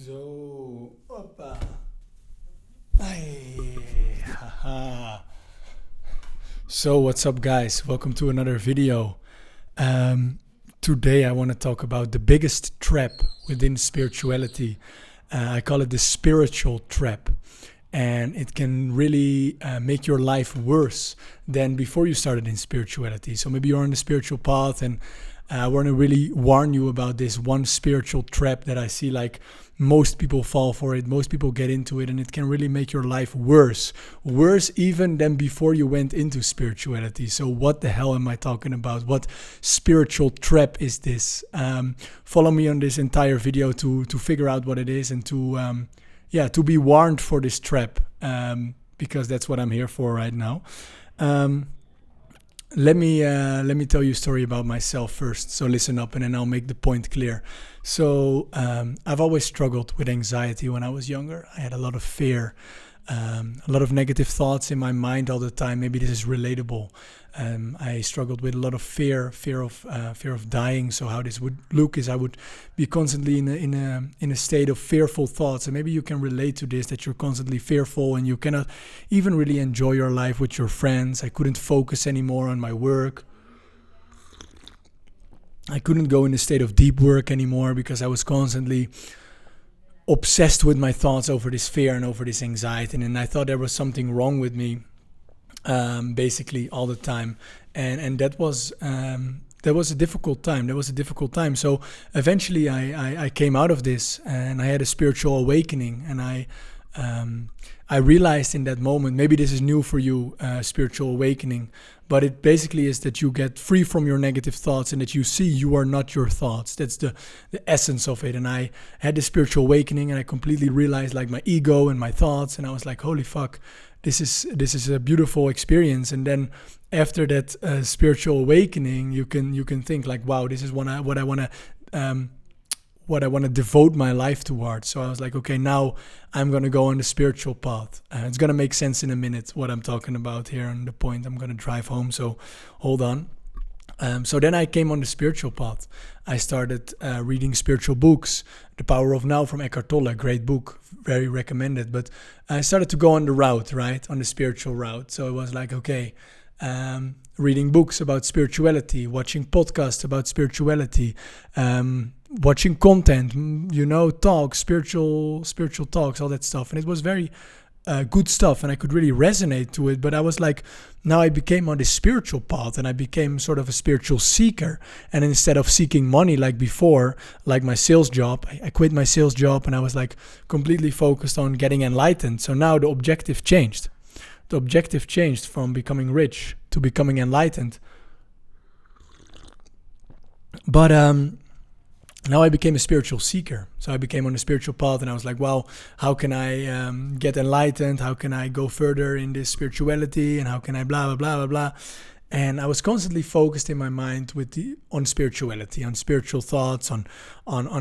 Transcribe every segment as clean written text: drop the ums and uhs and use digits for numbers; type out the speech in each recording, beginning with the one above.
Zo, hoppa. Ay, haha. So, what's up, guys? Welcome to another video. Today, I want to talk about the biggest trap within spirituality. I call it the spiritual trap. And it can really make your life worse than before you started in spirituality. So, maybe you're on the spiritual path, and I want to really warn you about this one spiritual trap that I see like most people fall for it, most people get into it, and it can really make your life worse even than before you went into spirituality. So what the hell am I talking about? What spiritual trap is this? Follow me on this entire video to figure out what it is and to be warned for this trap, because that's what I'm here for right now. Let me tell you a story about myself first. So listen up, and then I'll make the point clear. So I've always struggled with anxiety when I was younger. I had a lot of fear, a lot of negative thoughts in my mind all the time. Maybe this is relatable. I struggled with a lot of fear of dying. So how this would look is I would be constantly in a state of fearful thoughts. And maybe you can relate to this, that you're constantly fearful and you cannot even really enjoy your life with your friends. I couldn't focus anymore on my work. I couldn't go in a state of deep work anymore because I was constantly obsessed with my thoughts over this fear and over this anxiety. And I thought there was something wrong with me, basically all the time. And that was a difficult time. So eventually I came out of this and I had a spiritual awakening, and I realized in that moment, maybe this is new for you, spiritual awakening, but it basically is that you get free from your negative thoughts and that you see you are not your thoughts. That's the essence of it. And I had this spiritual awakening, and I completely realized like my ego and my thoughts, and I was like, holy fuck, this is a beautiful experience. And then after that spiritual awakening, you can think like, wow, this is what I want to devote my life towards. So I was like, okay, now I'm going to go on the spiritual path. It's going to make sense in a minute what I'm talking about here and the point I'm going to drive home. So hold on. So then I came on the spiritual path. I started reading spiritual books. The Power of Now from Eckhart Tolle, great book, very recommended. But I started to go on the route, right, on the spiritual route. So it was like, okay, reading books about spirituality, watching podcasts about spirituality, watching content, talks, spiritual talks, all that stuff. And it was very good stuff, and I could really resonate to it. But I was like, now I became on this spiritual path, and I became sort of a spiritual seeker. And instead of seeking money like before, like my sales job, I quit my sales job, and I was like completely focused on getting enlightened. So now the objective changed. The objective changed from becoming rich to becoming enlightened. But now I became a spiritual seeker. So I became on a spiritual path, and I was like, wow, how can I get enlightened? How can I go further in this spirituality? And how can I blah, blah, blah, blah, blah. And I was constantly focused in my mind on spirituality, on spiritual thoughts, on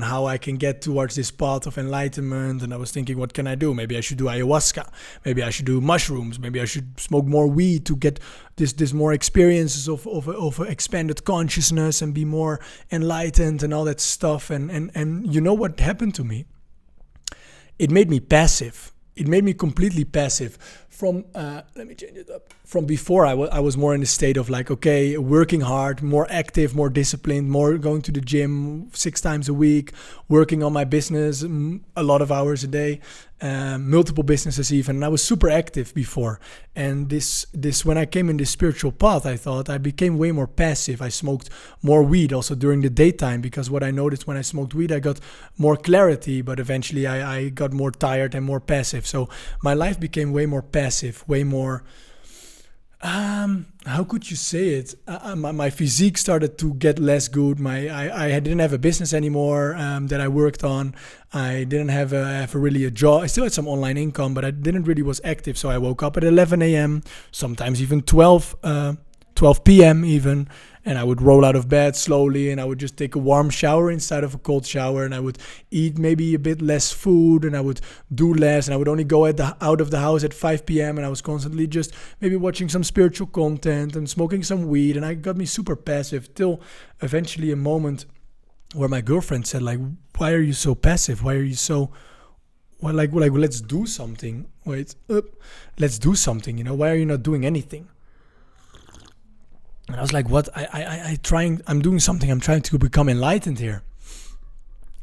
how I can get towards this path of enlightenment. And I was thinking, what can I do? Maybe I should do ayahuasca. Maybe I should do mushrooms. Maybe I should smoke more weed to get this more experiences of expanded consciousness and be more enlightened and all that stuff. And you know what happened to me? It made me passive. It made me completely passive. Let me change it up. From before, I was more in the state of like, okay, working hard, more active, more disciplined, more going to the gym 6 times a week, working on my business a lot of hours a day, multiple businesses even. And I was super active before. And this when I came in this spiritual path, I thought I became way more passive. I smoked more weed also during the daytime, because what I noticed when I smoked weed, I got more clarity, but eventually I got more tired and more passive. So my life became way more passive, way more, how could you say it? My physique started to get less good. I didn't have a business anymore that I worked on. I didn't have really a job. I still had some online income, but I didn't really was active. So I woke up at 11 a.m., sometimes even 12 p.m. even, and I would roll out of bed slowly, and I would just take a warm shower instead of a cold shower, and I would eat maybe a bit less food, and I would do less, and I would only go out of the house at 5 p.m., and I was constantly just maybe watching some spiritual content and smoking some weed, and it got me super passive till eventually a moment where my girlfriend said, like, why are you so passive? Why are you so, well, like let's do something. Let's do something, why are you not doing anything? And I was like, what? I'm doing something. I'm trying to become enlightened here.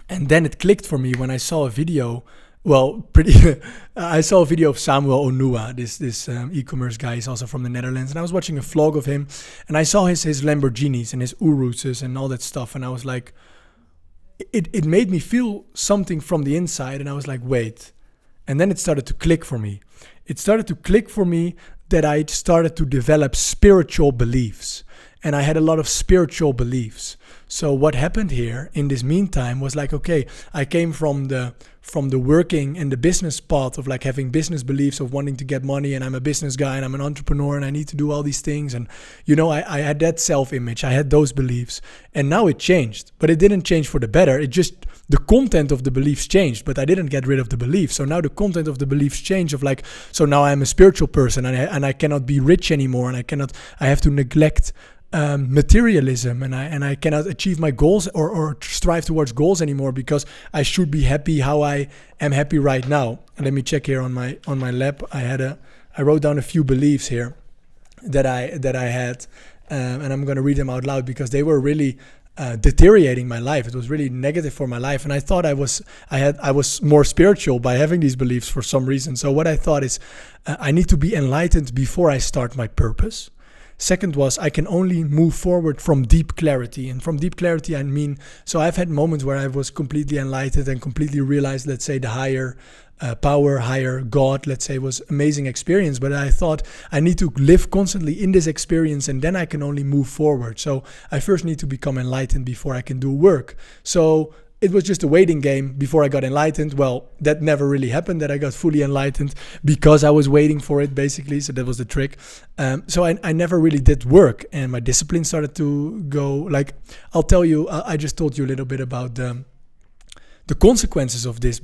And then it clicked for me when I saw a video. I saw a video of Samuel Onua, this e-commerce guy. He's also from the Netherlands. And I was watching a vlog of him. And I saw his Lamborghinis and his Uruses and all that stuff. And I was like, it made me feel something from the inside. And I was like, wait. And then it started to click for me. It started to click for me that I started to develop spiritual beliefs. And I had a lot of spiritual beliefs. So what happened here in this meantime was like, okay, I came from the working and the business path of like having business beliefs of wanting to get money, and I'm a business guy and I'm an entrepreneur and I need to do all these things. And, I had that self-image. I had those beliefs. And now it changed, but it didn't change for the better. It just, the content of the beliefs changed, but I didn't get rid of the beliefs. So now the content of the beliefs changed of like, so now I'm a spiritual person and I cannot be rich anymore, and I have to neglect materialism, and I cannot achieve my goals or strive towards goals anymore, because I should be happy how I am happy right now. And let me check here on my lap. I wrote down a few beliefs here that I had, and I'm going to read them out loud because they were really deteriorating my life. It was really negative for my life, and I thought I was more spiritual by having these beliefs for some reason. So what I thought is, I need to be enlightened before I start my purpose. Second was, I can only move forward from deep clarity. And from deep clarity, I mean, so I've had moments where I was completely enlightened and completely realized, let's say, the higher power, higher God, let's say, was amazing experience. But I thought I need to live constantly in this experience, and then I can only move forward. So I first need to become enlightened before I can do work. So it was just a waiting game before I got enlightened. Well, that never really happened, that I got fully enlightened, because I was waiting for it, basically. So that was the trick. So I never really did work, and my discipline started to go, like, I'll tell you, I just told you a little bit about the consequences of this,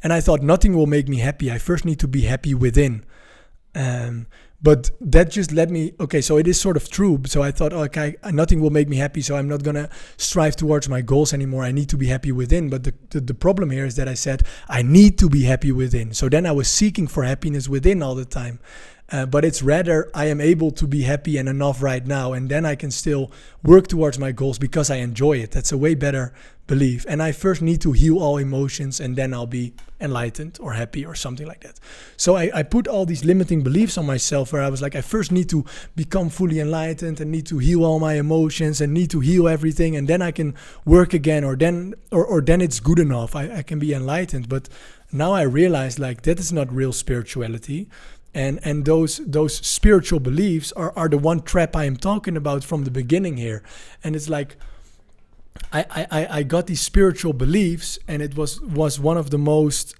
and I thought nothing will make me happy. I first need to be happy within. But that just led me, okay, so it is sort of true. So I thought, okay, nothing will make me happy, so I'm not going to strive towards my goals anymore. I need to be happy within. But the problem here is that I said, I need to be happy within. So then I was seeking for happiness within all the time. But it's rather, I am able to be happy and enough right now, and then I can still work towards my goals because I enjoy it. That's a way better belief. And I first need to heal all emotions, and then I'll be enlightened or happy or something like that. So I put all these limiting beliefs on myself, where I was like, I first need to become fully enlightened and need to heal all my emotions and need to heal everything, and then I can work again, or then it's good enough. I can be enlightened. But now I realize, like, that is not real spirituality. And those spiritual beliefs are the one trap I am talking about from the beginning here. And it's like, I got these spiritual beliefs, and it was one of the most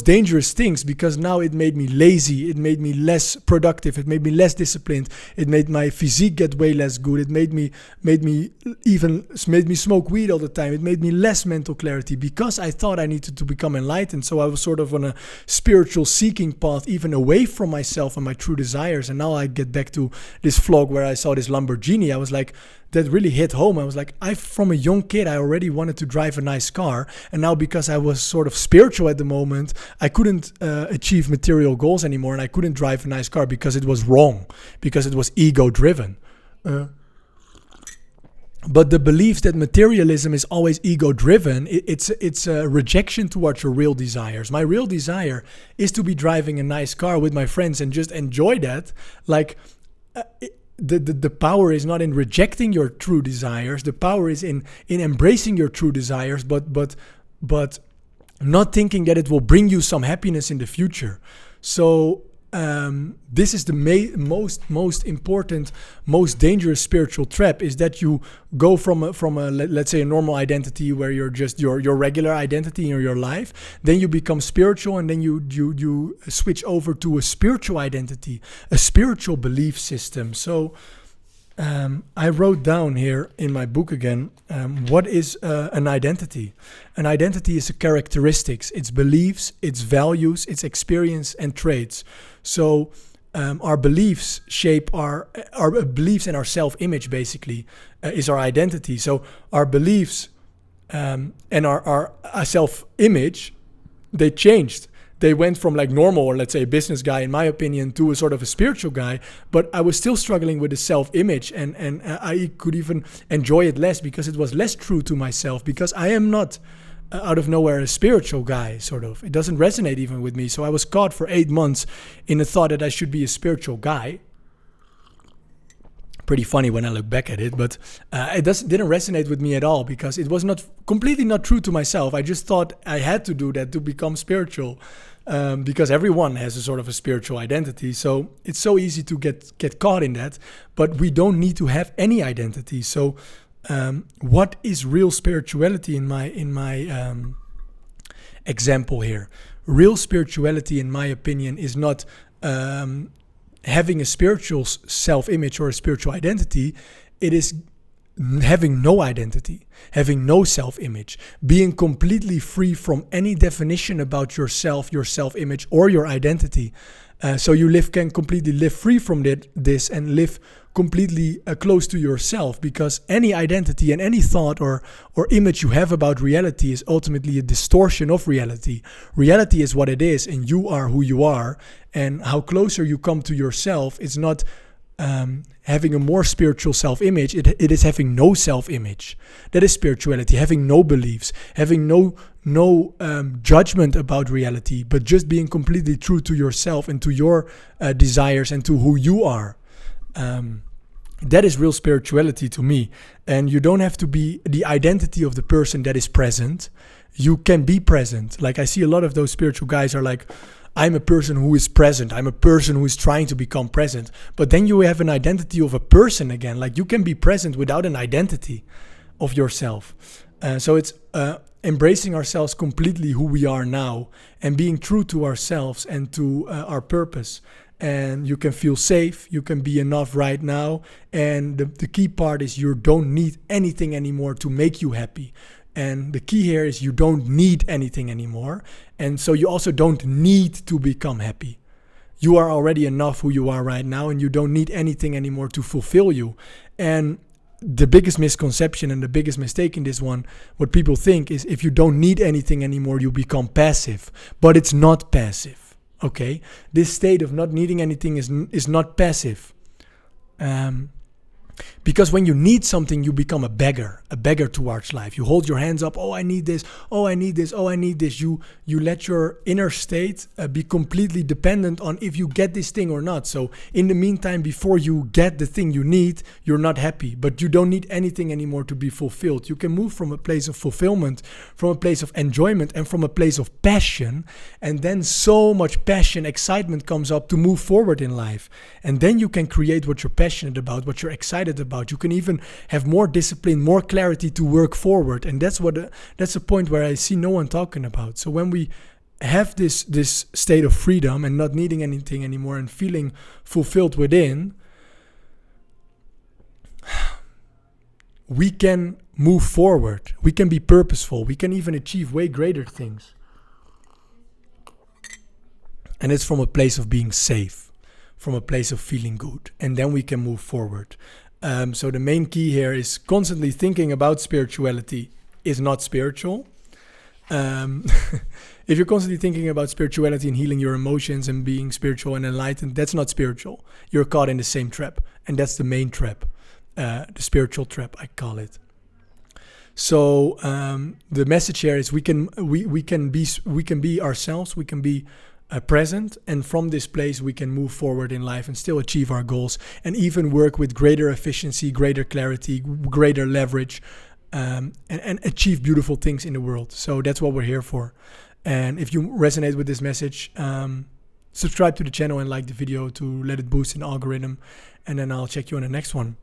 dangerous things, because now it made me lazy, it made me less productive, it made me less disciplined, it made my physique get way less good, it made me smoke weed all the time, it made me less mental clarity, because I thought I needed to become enlightened. So I was sort of on a spiritual seeking path, even away from myself and my true desires. And now I get back to this vlog where I saw this Lamborghini. I was like, that really hit home. I was like, from a young kid, I already wanted to drive a nice car. And now, because I was sort of spiritual at the moment, I couldn't achieve material goals anymore. And I couldn't drive a nice car because it was wrong, because it was ego driven. But the belief that materialism is always ego driven, it's a rejection towards your real desires. My real desire is to be driving a nice car with my friends and just enjoy that. Like, the power is not in rejecting your true desires. The power is in embracing your true desires, but not thinking that it will bring you some happiness in the future. So this is the most important, most dangerous spiritual trap, is that you go from a let's say a normal identity where you're just your regular identity in your life, then you become spiritual, and then you switch over to a spiritual identity, a spiritual belief system. So I wrote down here in my book again, what is an identity? An identity is a characteristics, its beliefs, its values, its experience and traits. So our beliefs shape our beliefs, and our self-image basically is our identity. So our beliefs and our self-image, they changed. They went from like normal, or let's say a business guy, in my opinion, to a sort of a spiritual guy. But I was still struggling with the self-image, and I could even enjoy it less because it was less true to myself, because I am not out of nowhere a spiritual guy, sort of. It doesn't resonate even with me. So I was caught for 8 months in the thought that I should be a spiritual guy. Pretty funny when I look back at it, but it didn't resonate with me at all, because it was not completely not true to myself. I just thought I had to do that to become spiritual, because everyone has a sort of a spiritual identity. So it's so easy to get caught in that, but we don't need to have any identity. So what is real spirituality in my example here? Real spirituality, in my opinion, is not having a spiritual self-image or a spiritual identity. It is having no identity, having no self-image, being completely free from any definition about yourself, your self-image, or your identity. So you can completely live free from this and live completely close to yourself, because any identity and any thought or image you have about reality is ultimately a distortion of reality. Reality is what it is, and you are who you are. And how closer you come to yourself is not having a more spiritual self-image. It is having no self-image. That is spirituality. Having no beliefs, having no judgment about reality, but just being completely true to yourself and to your desires and to who you are. That is real spirituality to me. And you don't have to be the identity of the person that is present. You can be present. Like, I see a lot of those spiritual guys are like, I'm a person who is present. I'm a person who is trying to become present. But then you have an identity of a person again. Like, you can be present without an identity of yourself. So it's embracing ourselves completely, who we are now, and being true to ourselves and to our purpose. And you can feel safe. You can be enough right now. And the key part is you don't need anything anymore to make you happy. And the key here is you don't need anything anymore. And so you also don't need to become happy. You are already enough who you are right now, and you don't need anything anymore to fulfill you. And the biggest misconception and the biggest mistake in this one, what people think is if you don't need anything anymore, you become passive. But it's not passive, okay? This state of not needing anything is not passive. Because when you need something, you become a beggar towards life. You hold your hands up, oh, I need this, oh, I need this, oh, I need this. You let your inner state be completely dependent on if you get this thing or not. So in the meantime, before you get the thing you need, you're not happy, but you don't need anything anymore to be fulfilled. You can move from a place of fulfillment, from a place of enjoyment, and from a place of passion. And then so much passion, excitement comes up to move forward in life. And then you can create what you're passionate about, what you're excited about. You can even have more discipline, more clarity to work forward. And that's a point where I see no one talking about. So when we have this state of freedom and not needing anything anymore and feeling fulfilled within, we can move forward. We can be purposeful. We can even achieve way greater things. And it's from a place of being safe, from a place of feeling good. And then we can move forward. So the main key here is constantly thinking about spirituality is not spiritual. If you're constantly thinking about spirituality and healing your emotions and being spiritual and enlightened, that's not spiritual. You're caught in the same trap. And that's the main trap, the spiritual trap, I call it. So the message here is we can be ourselves, we can be present, and from this place we can move forward in life and still achieve our goals and even work with greater efficiency, greater clarity, greater leverage, and achieve beautiful things in the world. So that's what we're here for. And if you resonate with this message, subscribe to the channel and like the video to let it boost an algorithm, and then I'll check you on the next one.